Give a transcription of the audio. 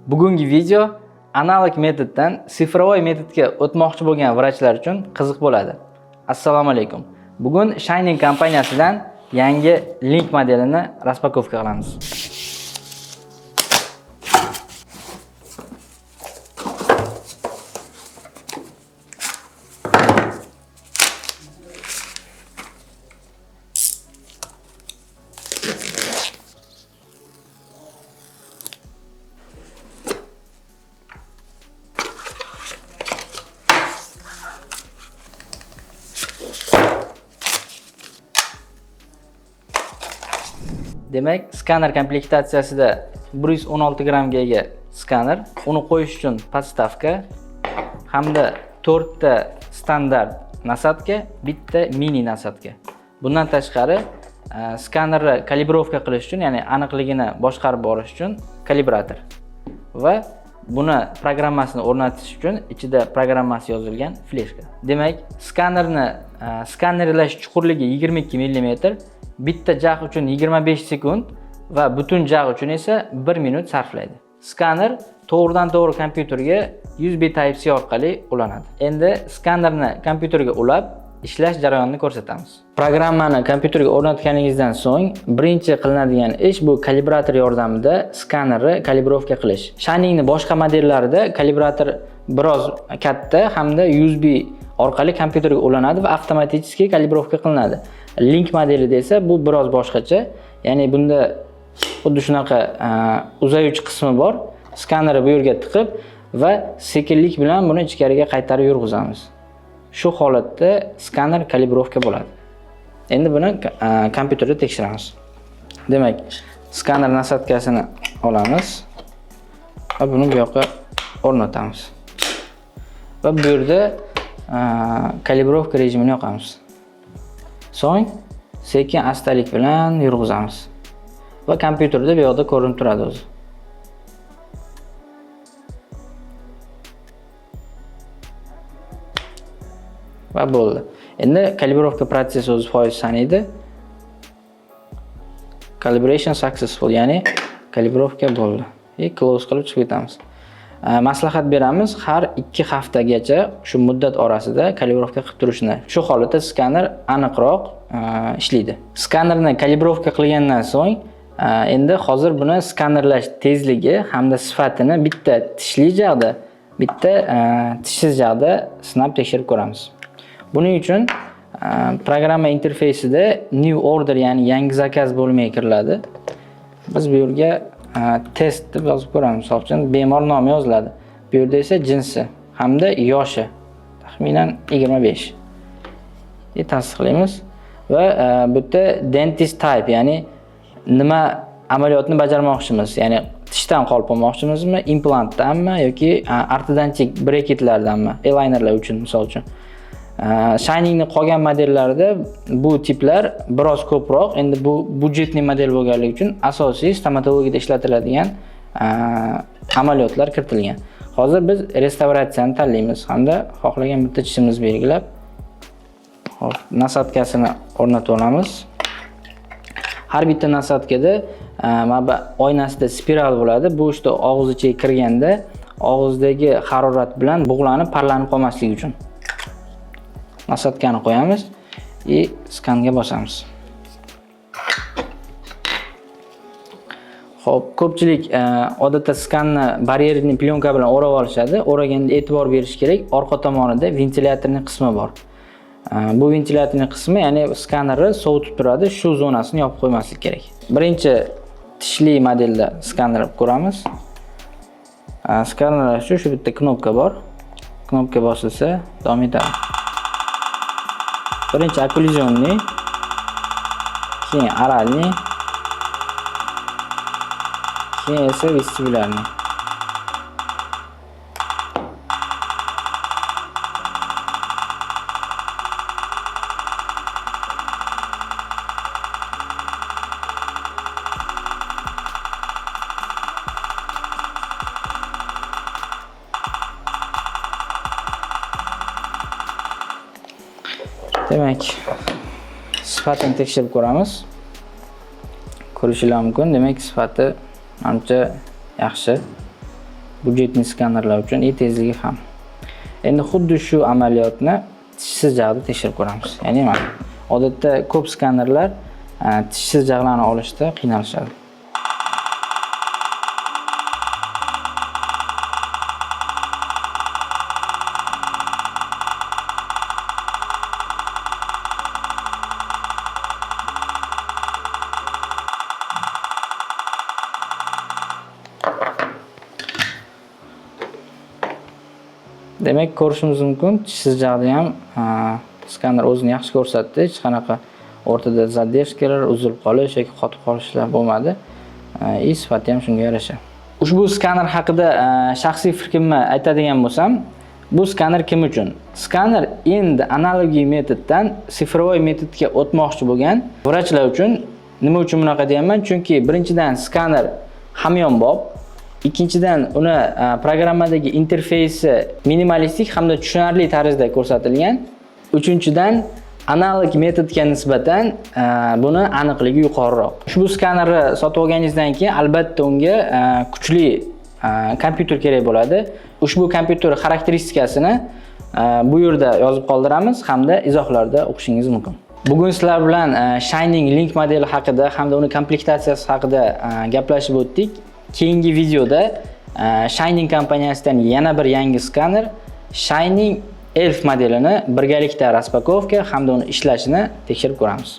Bugungi video analog metoddan sifrovoy metodga o'tmoqchi bo'lgan vrachlar uchun qiziq bo'ladi. Assalomu alaykum. Bugun Shining kompaniyasidan yangi Link modelini raspakovka qilamiz. Demak, skaner komplektatsiyasida 116 grammga ega skaner, uni qo'yish uchun podstavka hamda 4 ta standart nasadka, bitta mini nasadka. Bundan tashqari, skanerni kalibrovka qilish uchun, ya'ni aniqligini boshqarib borish uchun kalibrator va buni programmasini o'rnatish uchun ichida programmasi yozilgan fleshka. Demak, skanerlash chuqurligi 22 mm, bitta jag uchun 25 sekund va butun jag uchun esa 1 minut sarflaydi. Skaner to'g'ridan-to'g'ri kompyuterga USB Type-C orqali ulanadi. Endi skanerni kompyuterga ulab, ishlash jarayonini ko'rsatamiz. Programmani kompyuterga o'rnatganingizdan so'ng, birinchi qilinadigan ish bu kalibrator yordamida skanerni kalibrovka qilish. Shiningning boshqa modellarida kalibrator biroz katta hamda USB orqali kompyuterga ulanadi va avtomatik kalibrovka qilinadi. Link modelida esa bu biroz boshqacha. Ya'ni bunda xuddi shunaqa uzayuvchi qismi bor. Skanerni bu yerga tiqib va sekinlik bilan buni ichkariga qaytarib yurg'izamiz. Shu holatda skaner kalibrovka bo'ladi. Endi buni kompyuterda tekshiramiz. Demak, skaner nasadkasini olamiz va buni bu yoqqa o'rnatamiz. Va bu yerda kalibrovka rejimini yoqamiz. So'ng sekin astalik bilan yurg'izamiz va kompyuterda bu yoqda ko'rinib turadi o'zi. Va bo'ldi. Endi kalibrovka protsessi o'zi foiz sanaydi. Calibration successful, ya'ni kalibrovka bo'ldi. Close qilib chiqib ketamiz. Maslahat beramiz, har 2 haftagacha shu muddat orasida kalibrovka qilib turishni. Shu holatda skaner aniqroq ishlaydi. Skanerni kalibrovka qilgandan so'ng, endi hozir buni skanerlash tezligi hamda sifatini bitta tishli jag'da, bitta tishsiz jag'da sinab tekshirib ko'ramiz. Buning uchun programma interfeysida new order, ya'ni yangi zakaz bo'lmay kiriladi. Biz bu yerga test deb yozib ko'ramiz. Misol uchun bemor nomi yoziladi. Bu yerda esa jinsi hamda yoshi taxminan 25. Tasdiqlaymiz va bu yerda dentist type, ya'ni nima amaliyotni bajarmoqchimiz? Ya'ni tishdan qolib olmoqchimizmi, implantdanmi yoki ortodontik breketlardanmi? Alignerlar uchun misol uchun. Shiningning qolgan modellarida bu tiplar biroz ko'proq. Endi bu budjetli model bo'lganligi uchun asosiy stomatologiyada ishlatiladigan amaliyotlar kiritilgan. Hozir biz restavratsiyani tanlaymiz hamda xohlagan bitta tishimizni belgilab, hop, nasadkasini o'rnatib olamiz. Har bitta nasadkada mana oynasida spiral bo'ladi. Bu ishda og'iz ichiga kirganda og'izdagi harorat bilan bug'lanib, parlanib qolmasligi uchun. Nasadkani qo'yamiz va skanga bosamiz. Xo'p, ko'pchilik odatda skanni baryerli plyonka bilan o'rab olishadi. O'raganda e'tibor berish kerak. Orqa tomonida ventilyatorning qismi bor. Bu ventilyatorning qismi, ya'ni skanerni sovutib turadi. Shu zonasini yopib qo'ymaslik kerak. Birinchi tishli modelda skaner ko'ramiz. Skanerlar shu bitta knopka bor. Knopka bosilsa davom etadi. Birinchi okklyuzionni, keyin oralni, keyin esa vestibulyarni. Demak, sifatini tekshirib ko'ramiz. Ko'rishingiz mumkin. Demak, sifati menimcha yaxshi. budjetli skanerlar uchun tezligi ham. Endi xuddi shu amaliyotni tishsiz jag'da tekshirib ko'ramiz. Ya'ni mana odatda ko'p skanerlar tishsiz jag'larni olishda qiynalishadi. Demak, ko'rishimiz mumkin, tishsiz jag'da ham skaner o'zini yaxshi ko'rsatdi. Hech qanaqa o'rtada zadержкалар, uzilib qolish yoki qotib qolishlar bo'lmadi. Sifati ham shunga yarasha. Ushbu skaner haqida shaxsiy fikrimni aytadigan bo'lsam, bu skaner kim uchun? Skaner endi analogik metoddan sifrovoy metodga o'tmoqchi bo'lgan vrachlar uchun. Nima uchun bunaqa deyapman? Chunki birinchidan skaner hamyonbop, ikkinchidan uni programmadagi interfeysi minimalistik hamda tushunarli tarzda ko'rsatilgan. Uchinchidan analog metodga nisbatan buni aniqligi yuqoriroq. Ushbu skanerni sotib olganingizdan keyin albatta unga kuchli kompyuter kerak bo'ladi. Ushbu kompyuter xarakteristikasini bu yerda yozib qoldiramiz hamda izohlarda o'qishingiz mumkin. Bugun sizlar bilan Shining Link modeli haqida hamda uni komplektatsiyasi haqida gaplashib o'tdik. Keyingi videoda Shining kompaniyasidan yana bir yangi skaner Shining Elf modelini birgalikda raspakovka hamda uni ishlashini tekshirib ko'ramiz.